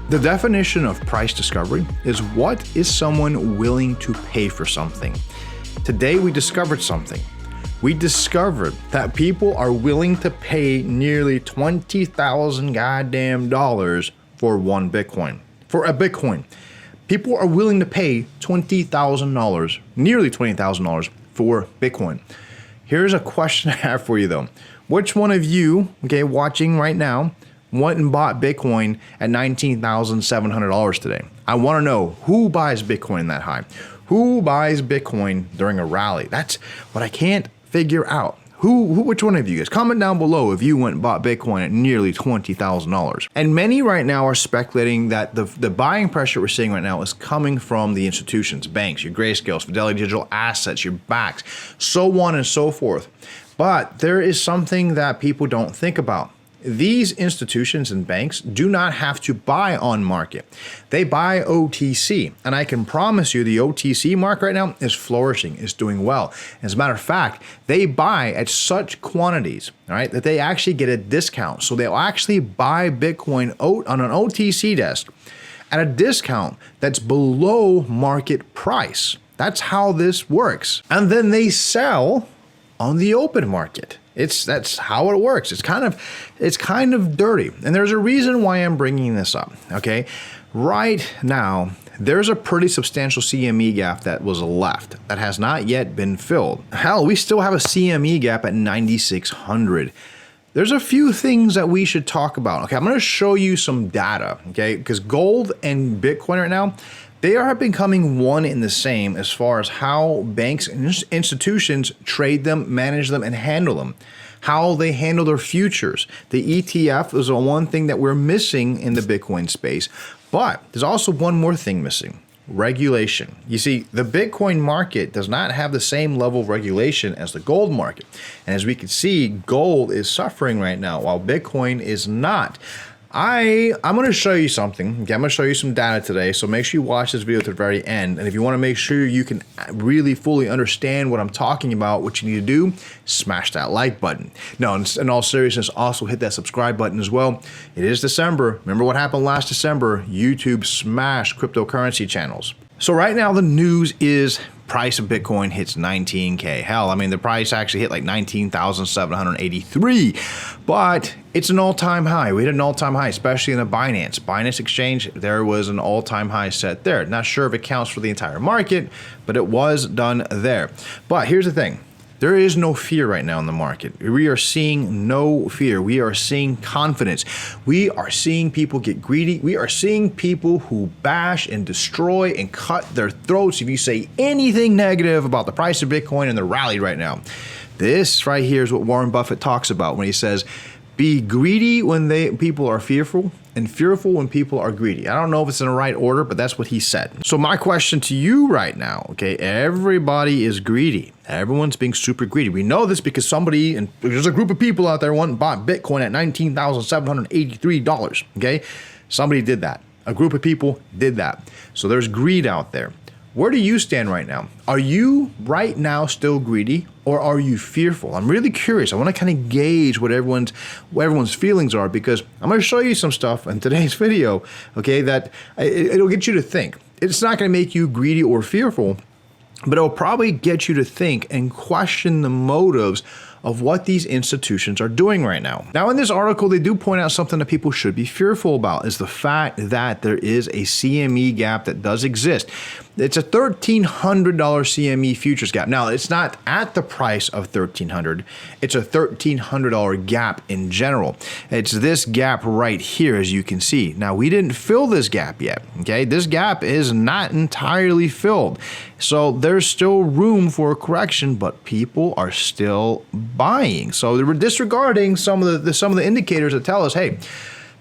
The definition of price discovery is what is someone willing to pay for something. Today we discovered something. We discovered that people are willing to pay nearly 20,000 goddamn dollars for one Bitcoin. For a Bitcoin. People are willing to pay $20,000, nearly $20,000 for Bitcoin. Here's a question I have for you though. Which one of you, okay, watching right now, went and bought Bitcoin at $19,700 today? I want to know who buys Bitcoin that high. Who buys Bitcoin during a rally? That's what I can't figure out. Which one of you guys? Comment down below if you went and bought Bitcoin at nearly $20,000. And many right now are speculating that the buying pressure we're seeing right now is coming from the institutions, banks, your Grayscales, Fidelity Digital Assets, your BACs, so on and so forth. But there is something that people don't think about. These institutions and banks do not have to buy on market. They buy OTC. And I can promise you the OTC market right now is flourishing, is doing well. As a matter of fact, they buy at such quantities, all right, that they actually get a discount. So they'll actually buy Bitcoin on an OTC desk at a discount that's below market price. That's how this works. And then they sell on the open market. That's how it works. It's kind of dirty. And there's a reason why I'm bringing this up, okay? Right now, there's a pretty substantial CME gap that was left that has not yet been filled. Hell, we still have a CME gap at 9,600. There's a few things that we should talk about. Okay, I'm going to show you some data, okay? Because gold and Bitcoin right now, they are becoming one and the same as far as how banks and institutions trade them, manage them, and handle them. How they handle their futures. The ETF is the one thing that we're missing in the Bitcoin space. But there's also one more thing missing. Regulation. You see, the Bitcoin market does not have the same level of regulation as the gold market. And as we can see, gold is suffering right now while Bitcoin is not. I'm going to show you something. Okay, I'm going to show you some data today, so make sure you watch this video to the very end. And if you want to make sure you can really fully understand what I'm talking about, what you need to do, smash that like button. No, in all seriousness, also hit that subscribe button as well. It is December. Remember what happened last December? YouTube smashed cryptocurrency channels. So right now the news is price of Bitcoin hits 19K. Hell, I mean, the price actually hit like 19,783, but it's an all-time high. We hit an all-time high, especially in the Binance exchange. There was an all-time high set there. Not sure if it counts for the entire market, but it was done there. But here's the thing. There is no fear right now in the market. We are seeing no fear. We are seeing confidence. We are seeing people get greedy. We are seeing people who bash and destroy and cut their throats if you say anything negative about the price of Bitcoin and the rally right now. This right here is what Warren Buffett talks about when he says, be greedy when people are fearful, and fearful when people are greedy. I don't know if it's in the right order, but that's what he said. So my question to you right now, okay, everybody is greedy. Everyone's being super greedy. We know this because and there's a group of people out there who bought Bitcoin at $19,783, okay? Somebody did that. A group of people did that. So there's greed out there. Where do you stand right now? Are you right now still greedy, or are you fearful? I'm really curious. I want to kind of gauge what everyone's feelings are, because I'm going to show you some stuff in today's video, okay, that it'll get you to think. It's not going to make you greedy or fearful, but it'll probably get you to think and question the motives of what these institutions are doing right now. Now, in this article, they do point out something that people should be fearful about, is the fact that there is a CME gap that does exist. It's a $1,300 CME futures gap. Now, it's not at the price of $1,300. It's a $1,300 gap in general. It's this gap right here, as you can see. Now, we didn't fill this gap yet, okay? This gap is not entirely filled. So there's still room for a correction, but people are still buying. So we're disregarding some of the indicators that tell us, hey,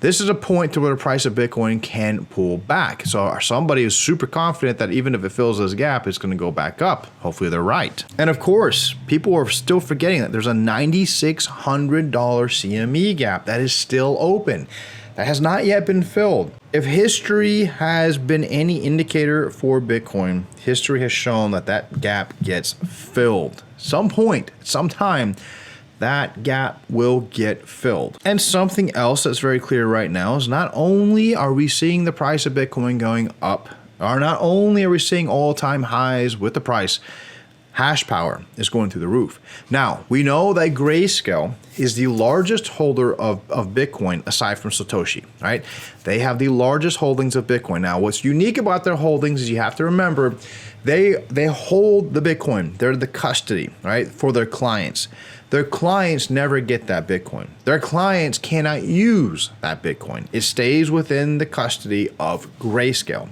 this is a point to where the price of Bitcoin can pull back. So somebody is super confident that even if it fills this gap, it's going to go back up. Hopefully they're right. And of course, people are still forgetting that there's a $9,600 CME gap that is still open. That has not yet been filled. If history has been any indicator for Bitcoin, history has shown that that gap gets filled. Some point, sometime, that gap will get filled. And something else that's very clear right now is not only are we seeing the price of Bitcoin going up, or not only are we seeing all-time highs with the price, hash power is going through the roof. Now, we know that Grayscale is the largest holder of Bitcoin aside from Satoshi, right? They have the largest holdings of Bitcoin. Now, what's unique about their holdings is you have to remember they hold the Bitcoin. They're the custody, right, for their clients. Their clients never get that Bitcoin. Their clients cannot use that Bitcoin. It stays within the custody of Grayscale.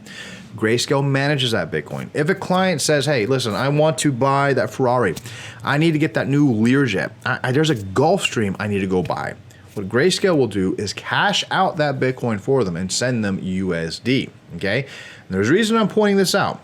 Grayscale manages that Bitcoin. If a client says, hey, listen, I want to buy that Ferrari. I need to get that new Learjet. There's a Gulfstream I need to go buy. What Grayscale will do is cash out that Bitcoin for them and send them USD, okay? And there's a reason I'm pointing this out.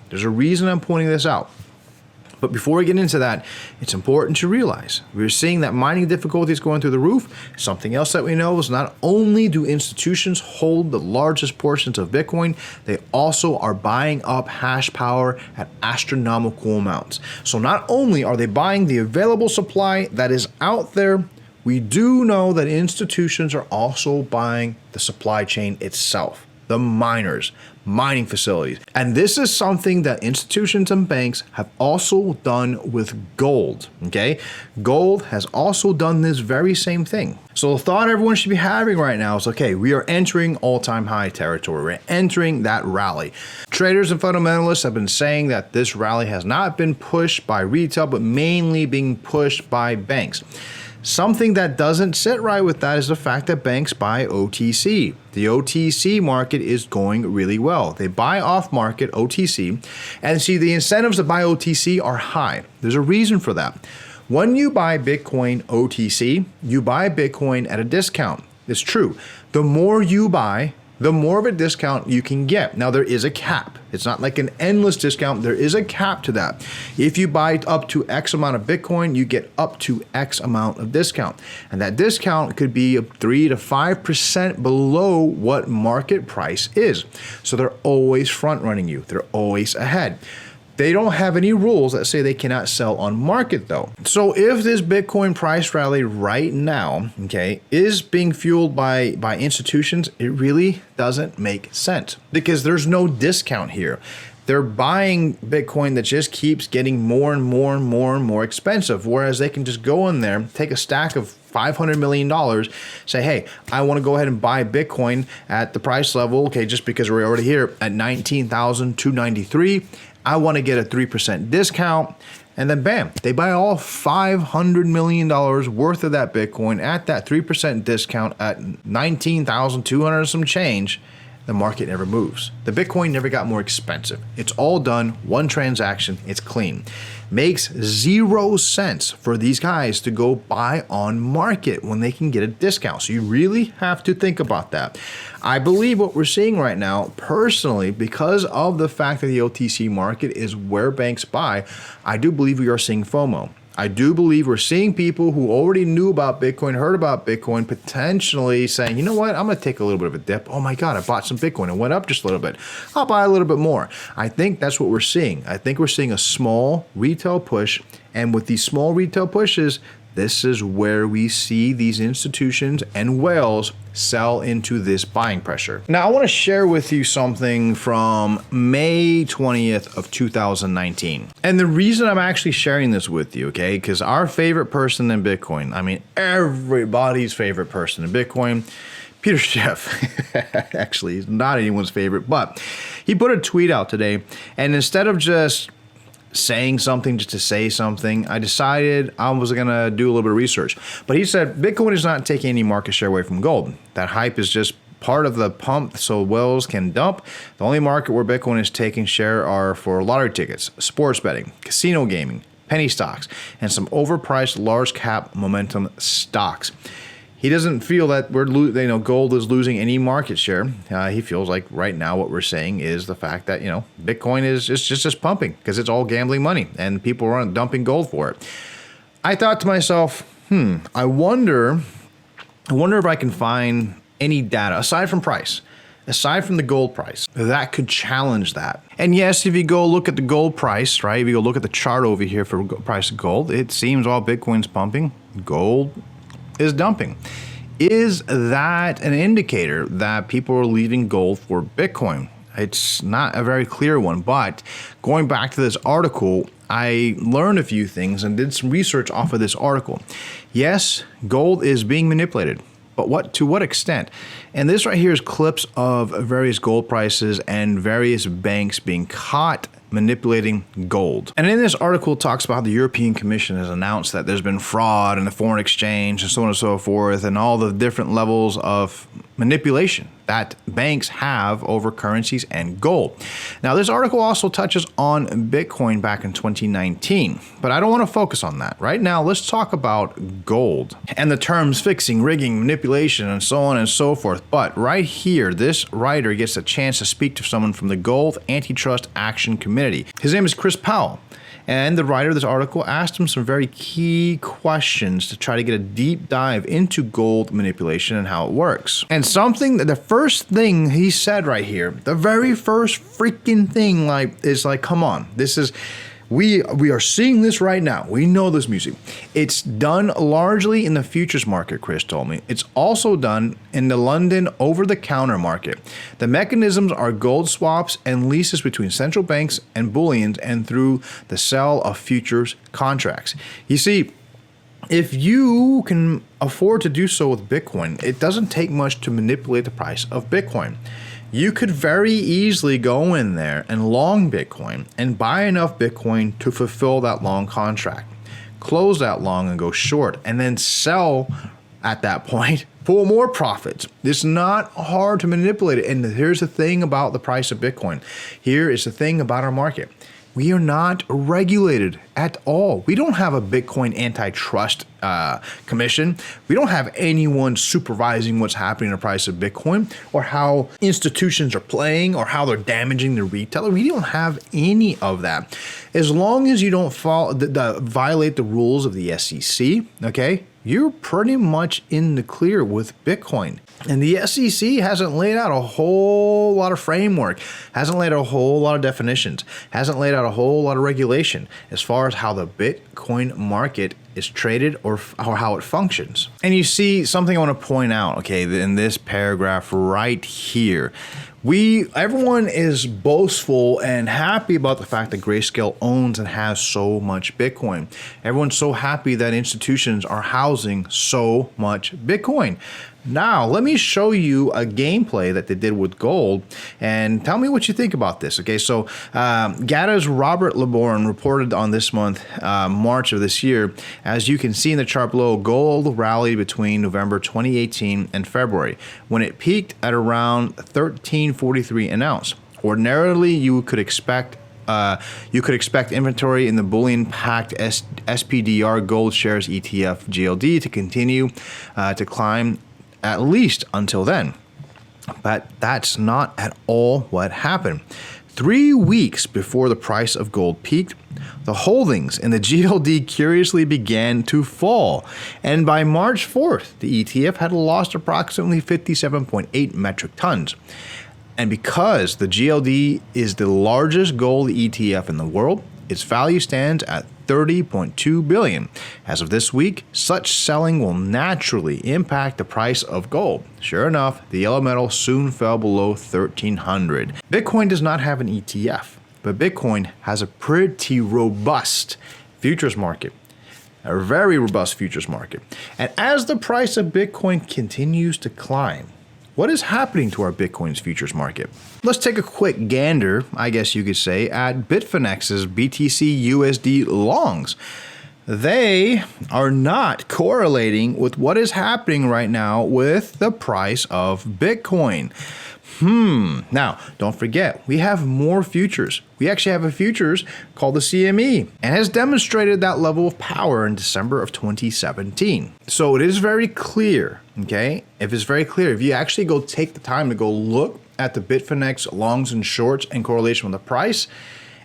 But before we get into that, it's important to realize we're seeing that mining difficulties going through the roof. Something else that we know is not only do institutions hold the largest portions of Bitcoin, they also are buying up hash power at astronomical amounts. So not only are they buying the available supply that is out there, we do know that institutions are also buying the supply chain itself, the miners, mining facilities. And this is something that institutions and banks have also done with gold, okay? Gold has also done this very same thing. So the thought everyone should be having right now is, okay, we are entering all-time high territory. We're entering that rally. Traders and fundamentalists have been saying that this rally has not been pushed by retail, but mainly being pushed by banks. Something that doesn't sit right with that is the fact that banks buy OTC. The OTC market is going really well. They buy off market OTC, and see, the incentives to buy OTC are high. There's a reason for that. When you buy Bitcoin OTC, you buy Bitcoin at a discount. It's true. The more you buy, the more of a discount you can get. Now, there is a cap. It's not like an endless discount. There is a cap to that. If you buy up to X amount of Bitcoin, you get up to X amount of discount. And that discount could be 3 to 5% below what market price is. So they're always front running you. They're always ahead. They don't have any rules that say they cannot sell on market though. So if this Bitcoin price rally right now, okay, is being fueled by institutions, it really doesn't make sense because there's no discount here. They're buying Bitcoin that just keeps getting more and more and more and more expensive, whereas they can just go in there, take a stack of $500 million, say, hey, I want to go ahead and buy Bitcoin at the price level, okay, just because we're already here at 19,293. I want to get a 3% discount. And then bam, they buy all $500 million worth of that Bitcoin at that 3% discount at 19,200 some change. The market never moves. The Bitcoin never got more expensive. It's all done, one transaction, it's clean. Makes zero sense for these guys to go buy on market when they can get a discount. So you really have to think about that. I believe what we're seeing right now, personally, because of the fact that the OTC market is where banks buy, I do believe we are seeing FOMO. I do believe we're seeing people who already knew about Bitcoin, heard about Bitcoin, potentially saying, you know what, I'm going to take a little bit of a dip. Oh my God, I bought some Bitcoin. It went up just a little bit. I'll buy a little bit more. I think that's what we're seeing. I think we're seeing a small retail push. And with these small retail pushes, this is where we see these institutions and whales sell into this buying pressure. Now, I want to share with you something from May 20th of 2019. And the reason I'm actually sharing this with you, okay, because our favorite person in Bitcoin, I mean, everybody's favorite person in Bitcoin, Peter Schiff, actually, he's not anyone's favorite, but he put a tweet out today, and instead of just saying something just to say something, I decided I was going to do a little bit of research. But he said Bitcoin is not taking any market share away from gold. That hype is just part of the pump so whales can dump. The only market where Bitcoin is taking share are for lottery tickets, sports betting, casino gaming, penny stocks, and some overpriced large cap momentum stocks. He doesn't feel that gold is losing any market share. He feels like right now what we're saying is the fact that, Bitcoin is just pumping because it's all gambling money and people aren't dumping gold for it. I thought to myself, I wonder if I can find any data aside from price, aside from the gold price, that could challenge that. And yes, if you go look at the gold price, right? If you go look at the chart over here for price of gold, it seems while Bitcoin's pumping, gold is dumping. Is that an indicator that people are leaving gold for Bitcoin? It's not a very clear one, but going back to this article, I learned a few things and did some research off of this article. Yes, gold is being manipulated, but to what extent? And this right here is clips of various gold prices and various banks being caught manipulating gold. And in this article, it talks about the European Commission has announced that there's been fraud in the foreign exchange and so on and so forth, and all the different levels of manipulation that banks have over currencies and gold. Now, this article also touches on Bitcoin back in 2019, but I don't want to focus on that. Right now, let's talk about gold and the terms fixing, rigging, manipulation, and so on and so forth. But right here, this writer gets a chance to speak to someone from the Gold Antitrust Action Committee. His name is Chris Powell. And the writer of this article asked him some very key questions to try to get a deep dive into gold manipulation and how it works. And the first thing he said right here, the very first freaking thing, is come on, we are seeing this right now. We know this music. It's done largely in the futures market, Chris told me. It's also done in the London over-the-counter market. The mechanisms are gold swaps and leases between central banks and bullions and through the sale of futures contracts. You see, if you can afford to do so with Bitcoin, it doesn't take much to manipulate the price of Bitcoin. You could very easily go in there and long Bitcoin and buy enough Bitcoin to fulfill that long contract, close that long and go short, and then sell at that point for more profits. It's not hard to manipulate it. And here's the thing about the price of Bitcoin. Here is the thing about our market. We are not regulated at all. We don't have a Bitcoin antitrust commission. We don't have anyone supervising what's happening in the price of Bitcoin or how institutions are playing or how they're damaging the retailer. We don't have any of that. As long as you don't violate the rules of the SEC, okay, you're pretty much in the clear with Bitcoin. And the SEC hasn't laid out a whole lot of framework, hasn't laid out a whole lot of definitions, hasn't laid out a whole lot of regulation as far as how the Bitcoin market is traded or how it functions. And you see something I want to point out, okay, in this paragraph right here. Everyone is boastful and happy about the fact that Grayscale owns and has so much Bitcoin. Everyone's so happy that institutions are housing so much Bitcoin. Now, let me show you a gameplay that they did with gold and tell me what you think about this. Okay, so GATA's Robert LeBourne reported on this month, March of this year. As you can see in the chart below, gold rallied between November 2018 and February when it peaked at around $13.43 an ounce. Ordinarily, you could expect inventory in the bullion-packed SPDR Gold Shares ETF GLD to continue to climb at least until then. But that's not at all what happened. 3 weeks before the price of gold peaked, the holdings in the GLD curiously began to fall. And by March 4th, the ETF had lost approximately 57.8 metric tons. And because the GLD is the largest gold ETF in the world, its value stands at $30.2 billion. As of this week, such selling will naturally impact the price of gold. Sure enough, the yellow metal soon fell below 1,300. Bitcoin does not have an ETF, but Bitcoin has a pretty robust futures market. A very robust futures market. And as the price of Bitcoin continues to climb, what is happening to our Bitcoin's futures market? Let's take a quick gander, I guess you could say, at Bitfinex's BTC USD longs. They are not correlating with what is happening right now with the price of Bitcoin. Now, don't forget, we have more futures. We actually have a futures called the CME and has demonstrated that level of power in December of 2017. So it is very clear, okay? If you actually go take the time to go look at the Bitfinex longs and shorts in correlation with the price,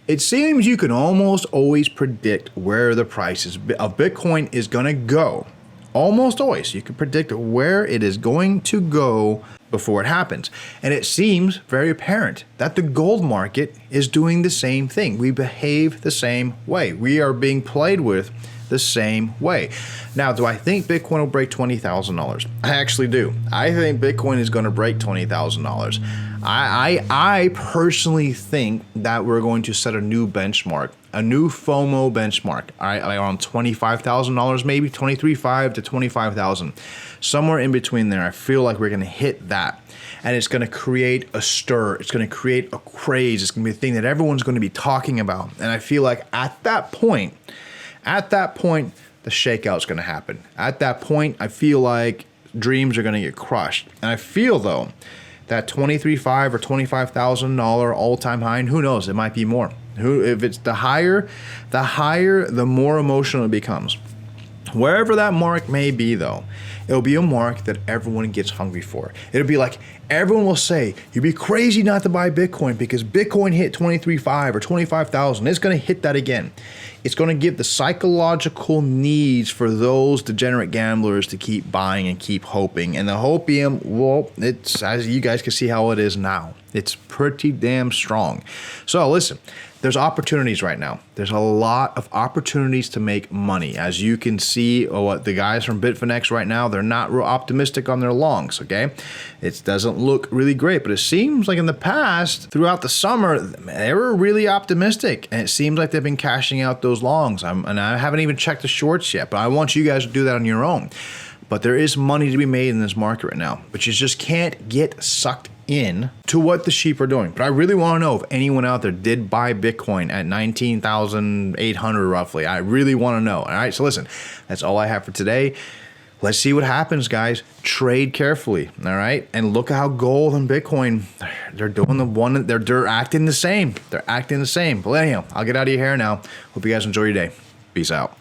it seems you can almost always predict where the price of Bitcoin is going to go Almost always. You can predict where it is going to go before it happens. And it seems very apparent that the gold market is doing the same thing. We behave the same way. We are being played with the same way. Now, do I think Bitcoin will break $20,000? I actually do. I think Bitcoin is going to break $20,000. I personally think that we're going to set a new benchmark, a new FOMO benchmark, all right, around $25,000, maybe $23,500 to $25,000, somewhere in between there. I feel like we're going to hit that, and it's going to create a stir. It's going to create a craze. It's going to be a thing that everyone's going to be talking about, and I feel like at that point, the shakeout's going to happen. At that point, I feel like dreams are going to get crushed, and I feel though that $23,500 or $25,000 all-time high, and who knows, it might be more. If it's the higher, the more emotional it becomes. Wherever that mark may be though, it'll be a mark that everyone gets hungry for. It'll be like everyone will say, you'd be crazy not to buy Bitcoin because Bitcoin hit $23,500 or $25,000. It's going to hit that again. It's going to give the psychological needs for those degenerate gamblers to keep buying and keep hoping. And the hopium, well, it's, as you guys can see how it is now. It's pretty damn strong. So listen, there's opportunities right now. There's a lot of opportunities to make money. As you can see, what the guys from Bitfinex right now, they're not real optimistic on their longs, okay? It doesn't look really great, but it seems like in the past, throughout the summer, they were really optimistic, and it seems like they've been cashing out those longs. And I haven't even checked the shorts yet, but I want you guys to do that on your own. But there is money to be made in this market right now, but you just can't get sucked in to what the sheep are doing. But I really want to know if anyone out there did buy Bitcoin at 19,800 roughly. I really want to know. All right, so listen, that's all I have for today. Let's see what happens, guys. Trade carefully, all right? And look at how gold and Bitcoin, they're doing the one, they're acting the same. They're acting the same. But anyhow, I'll get out of your hair now. Hope you guys enjoy your day. Peace out.